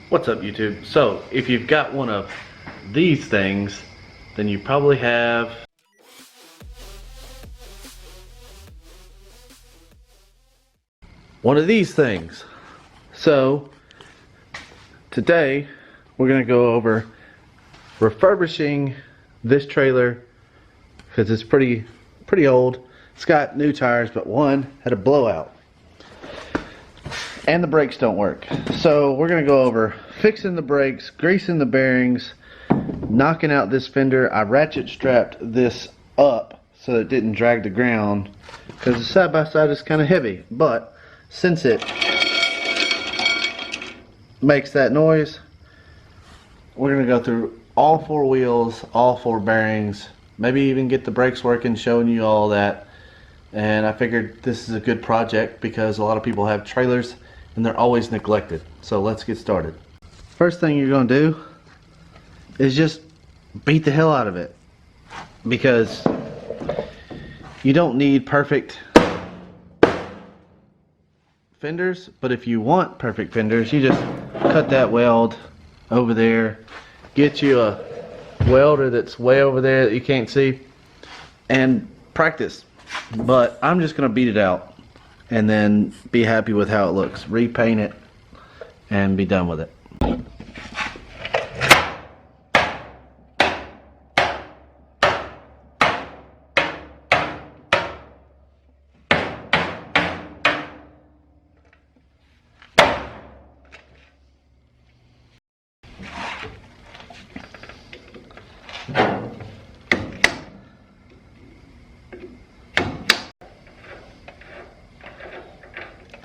What's up, YouTube? So if you've got one of these things, then you probably have one of these things. So today we're gonna go over refurbishing this trailer because it's pretty old. It's got new tires, but one had a blowout and the brakes don't work. So we're gonna go over fixing the brakes, greasing the bearings, knocking out this fender. I ratchet strapped this up so it didn't drag the ground because the side by side is kind of heavy, but since it makes that noise, we're gonna go through all four wheels, all four bearings, maybe even get the brakes working, showing you all that. And I figured this is a good project because a lot of people have trailers and they're always neglected. So let's get started. First thing you're gonna do is just beat the hell out of it, because you don't need perfect fenders, but if you want perfect fenders, you just cut that weld over there, get you a welder that's way over there that you can't see, and practice. But I'm just gonna beat it out and then be happy with how it looks, repaint it, and be done with it.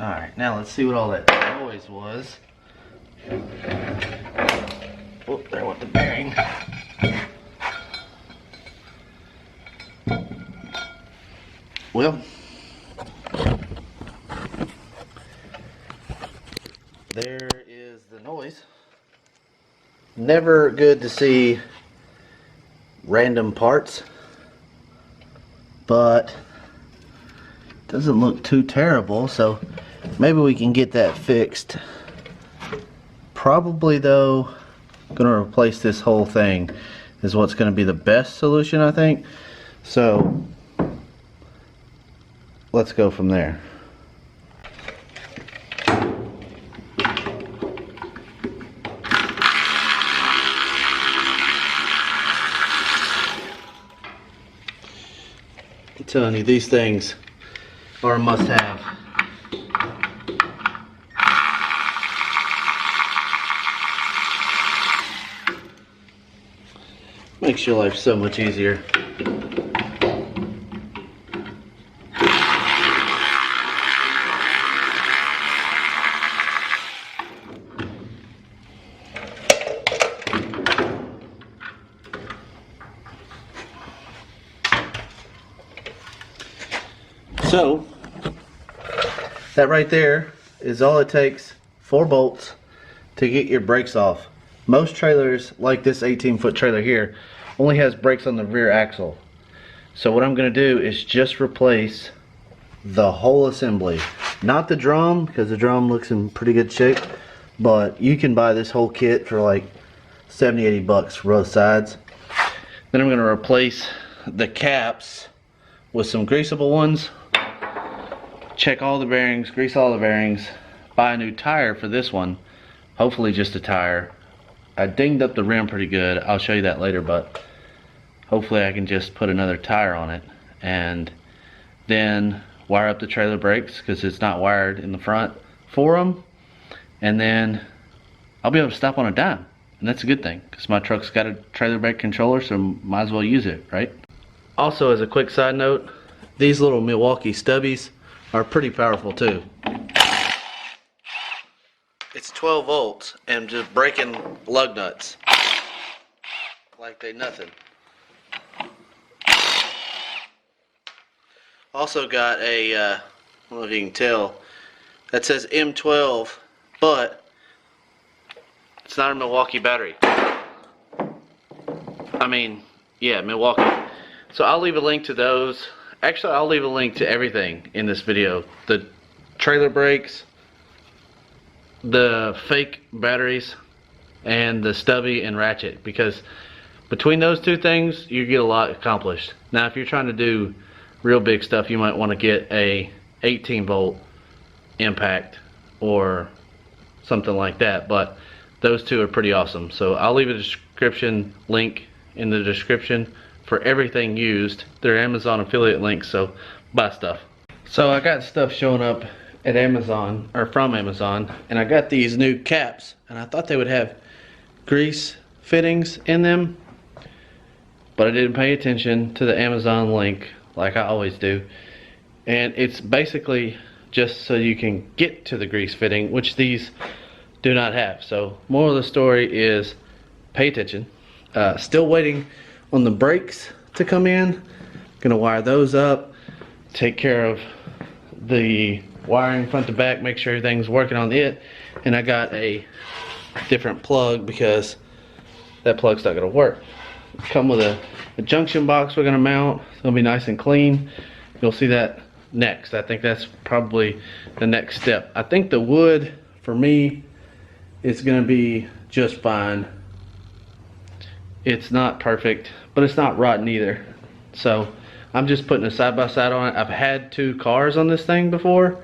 Alright, now let's see what all that noise was. Oh, there went the bearing. Well, there is the noise. Never good to see random parts, but doesn't look too terrible, so maybe we can get that fixed. Probably though, gonna replace this whole thing is what's gonna be the best solution, I think. So let's go from there. I'm telling you, these things are a must-have. Makes your life so much easier. So that right there is all it takes, 4 bolts to get your brakes off. Most trailers, like this 18-foot trailer here, only has brakes on the rear axle. So what I'm going to do is just replace the whole assembly. Not the drum, because the drum looks in pretty good shape, but you can buy this whole kit for like 70-80 bucks for both sides. Then I'm going to replace the caps with some greasable ones. Check all the bearings, grease all the bearings, buy a new tire for this one. Hopefully just a tire. I dinged up the rim pretty good. I'll show you that later, but hopefully I can just put another tire on it, and then wire up the trailer brakes because it's not wired in the front for them, and then I'll be able to stop on a dime, and that's a good thing because my truck's got a trailer brake controller, so might as well use it, right? Also, as a quick side note, these little Milwaukee Stubbies are pretty powerful too. It's 12 volts and just breaking lug nuts like they nothing. Also got a, I don't know if you can tell, that says M12, but it's not a Milwaukee battery. I mean, yeah, Milwaukee. So I'll leave a link to those. Actually, I'll leave a link to everything in this video. The trailer brakes, the fake batteries, and the Stubby and Ratchet, because between those two things you get a lot accomplished. Now if you're trying to do real big stuff, you might want to get a 18 volt impact or something like that, but those two are pretty awesome. So I'll leave a description link in the description for everything used. They're Amazon affiliate links, so buy stuff. So I got stuff showing up at Amazon, or from Amazon, and I got these new caps, and I thought they would have grease fittings in them, but I didn't pay attention to the Amazon link like I always do. And it's basically just so you can get to the grease fitting, which these do not have. So moral of the story is pay attention. Still waiting on the brakes to come in. Gonna wire those up, take care of the wiring front to back, make sure everything's working on it. And I got a different plug because that plug's not gonna work. Come with a junction box we're gonna mount. It's gonna be nice and clean. You'll see that next. I think that's probably the next step. I think the wood for me is gonna be just fine. It's not perfect, but it's not rotten either. So I'm just putting a side by side on it. I've had two cars on this thing before,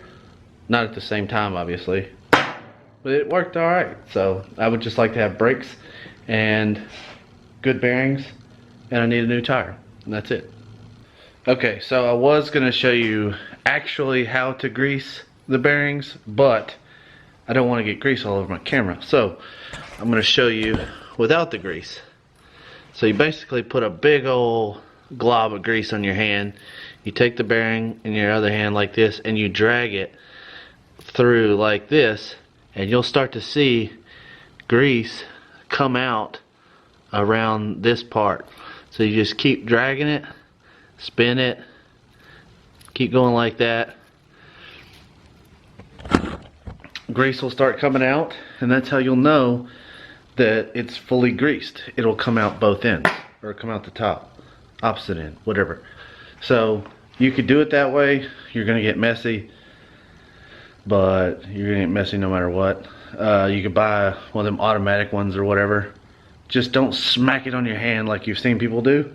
not at the same time obviously, but it worked all right. So I would just like to have brakes and good bearings, and I need a new tire, and that's it. Okay, so I was gonna show you actually how to grease the bearings, but I don't want to get grease all over my camera, so I'm gonna show you without the grease. So you basically put a big old glob of grease on your hand. You take the bearing in your other hand like this, and you drag it through like this, and you'll start to see grease come out around this part. So you just keep dragging it, spin it, keep going like that. Grease will start coming out, and that's how you'll know that it's fully greased. It'll come out both ends, or come out the top, opposite end, whatever. So you could do it that way. You're gonna get messy, but you're gonna get messy no matter what. You could buy one of them automatic ones or whatever. Just don't smack it on your hand like you've seen people do.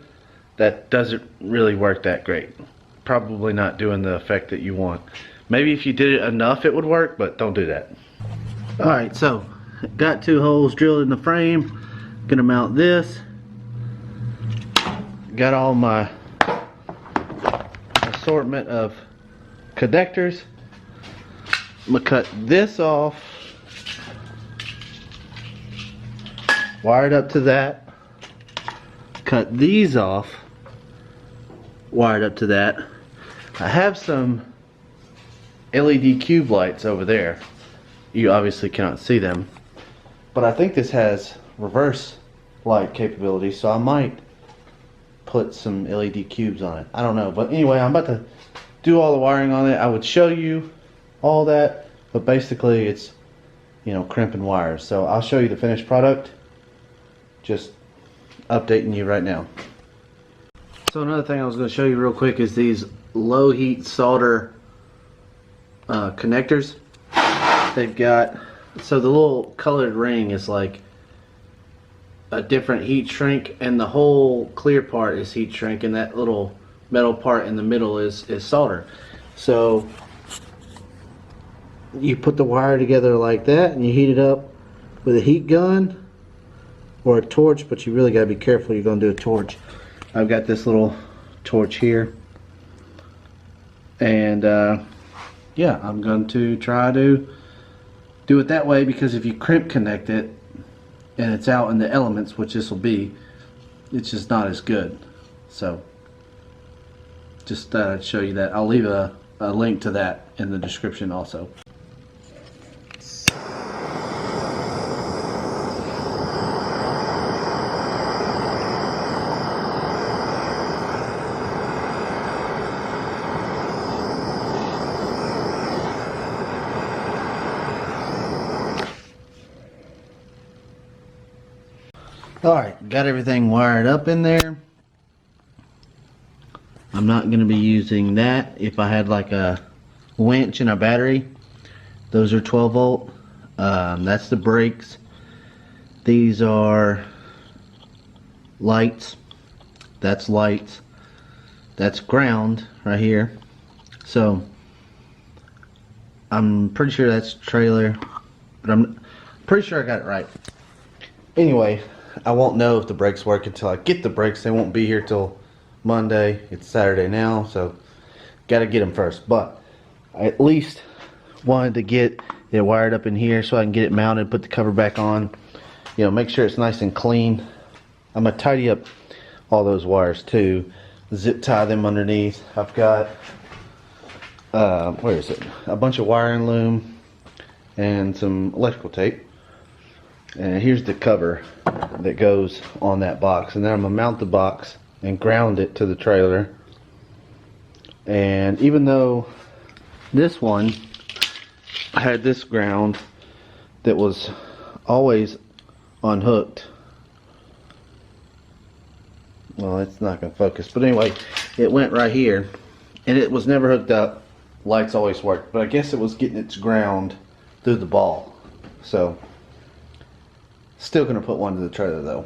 That doesn't really work that great. Probably not doing the effect that you want. Maybe if you did it enough it would work, but don't do that. Alright, so got two holes drilled in the frame. Gonna mount this. Got all my assortment of connectors. I'm gonna cut this off, wired up to that. Cut these off, wired up to that. I have some LED cube lights over there. You obviously cannot see them, but I think this has reverse light capability, so I might put some LED cubes on it. I don't know, but anyway, I'm about to do all the wiring on it. I would show you all that, but basically it's, you know, crimping wires. So I'll show you the finished product. Just updating you right now. So another thing I was going to show you real quick is these low heat solder connectors. They've got, so the little colored ring is like a different heat shrink, and the whole clear part is heat shrink, and that little metal part in the middle is solder. So you put the wire together like that, and you heat it up with a heat gun or a torch, but you really got to be careful. You're going to do a torch. I've got this little torch here, and yeah, I'm going to try to do it that way, because if you crimp connect it and it's out in the elements, which this will be, it's just not as good. So just thought I'd show you that. I'll leave a link to that in the description also. Alright, got everything wired up in there. I'm not going to be using that. If I had like a winch and a battery, those are 12 volt. That's the brakes. These are lights. That's lights. That's ground right here. So I'm pretty sure that's trailer, but I'm pretty sure I got it right. Anyway, I won't know if the brakes work until I get the brakes. They won't be here till Monday. It's Saturday now, so gotta get them first. But I at least wanted to get it wired up in here so I can get it mounted, put the cover back on, you know, make sure it's nice and clean. I'm gonna tidy up all those wires too, zip tie them underneath. I've got where is it, a bunch of wiring loom and some electrical tape, and here's the cover that goes on that box, and then I'm gonna mount the box and ground it to the trailer. And even though this one had this ground that was always unhooked, well, it's not gonna focus, but anyway, it went right here and it was never hooked up. Lights always worked, but I guess it was getting its ground through the ball. So still gonna put one to the trailer though.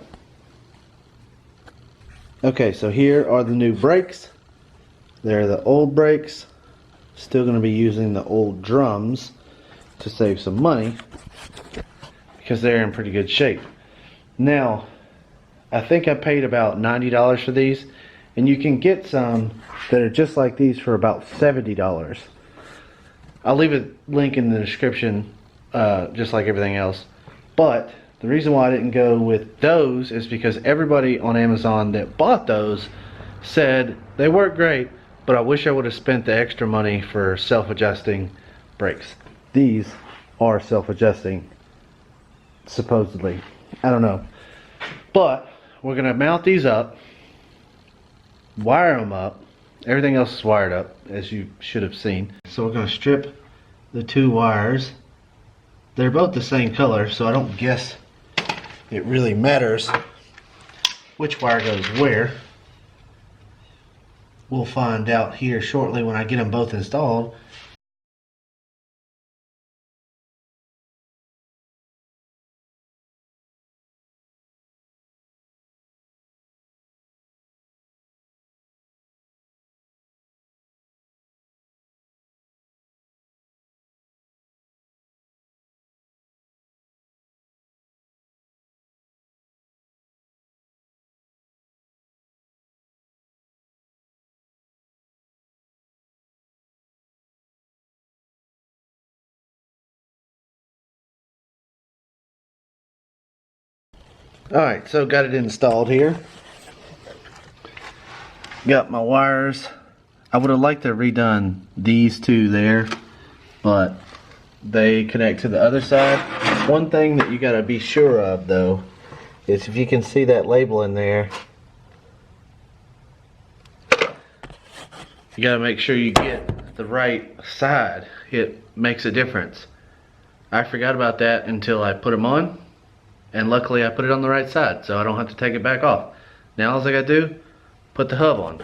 Okay, so here are the new brakes. They're the old brakes. Still gonna be using the old drums to save some money because they're in pretty good shape. Now, I think I paid about $90 for these, and you can get some that are just like these for about $70. I'll leave a link in the description, just like everything else. But the reason why I didn't go with those is because everybody on Amazon that bought those said they work great, but I wish I would have spent the extra money for self-adjusting brakes. These are self-adjusting, supposedly. I don't know. But we're gonna mount these up, wire them up. Everything else is wired up, as you should have seen. So we're gonna strip the two wires. They're both the same color, so I don't guess it really matters which wire goes where. We'll find out here shortly when I get them both installed. Alright, so got it installed here. Got my wires. I would have liked to have redone these two there, but they connect to the other side. One thing that you got to be sure of though is if you can see that label in there, you got to make sure you get the right side. It makes a difference. I forgot about that until I put them on, and luckily I put it on the right side, so I don't have to take it back off. Now all I gotta do, put the hub on.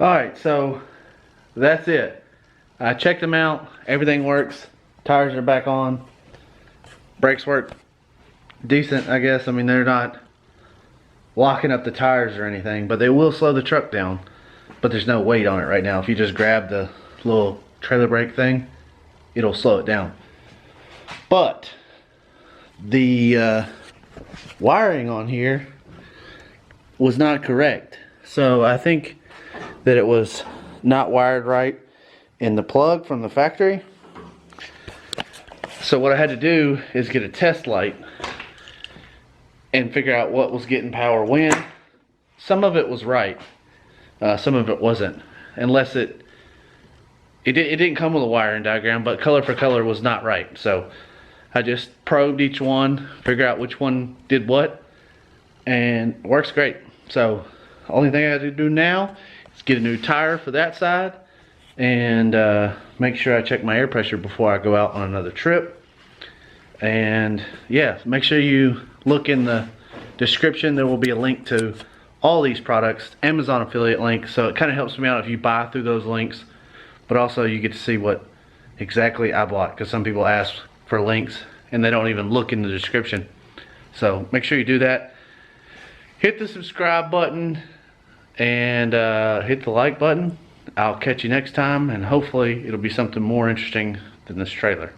Alright, so that's it. I checked them out, everything works, tires are back on, brakes work decent, I guess. I mean, they're not locking up the tires or anything, but they will slow the truck down. But there's no weight on it right now. If you just grab the little trailer brake thing, it'll slow it down. But the wiring on here was not correct. So I think that it was not wired right in the plug from the factory. So what I had to do is get a test light and figure out what was getting power when. Some of it was right, some of it wasn't, unless it didn't come with a wiring diagram, but color for color was not right. So I just probed each one, figure out which one did what, and it works great. So the only thing I have to do now is get a new tire for that side, and make sure I check my air pressure before I go out on another trip. And yeah, make sure you look in the description. There will be a link to all these products, Amazon affiliate link, so it kind of helps me out if you buy through those links, but also you get to see what exactly I bought, because some people ask for links and they don't even look in the description. So make sure you do that. Hit the subscribe button and hit the like button. I'll catch you next time, and hopefully it'll be something more interesting than this trailer.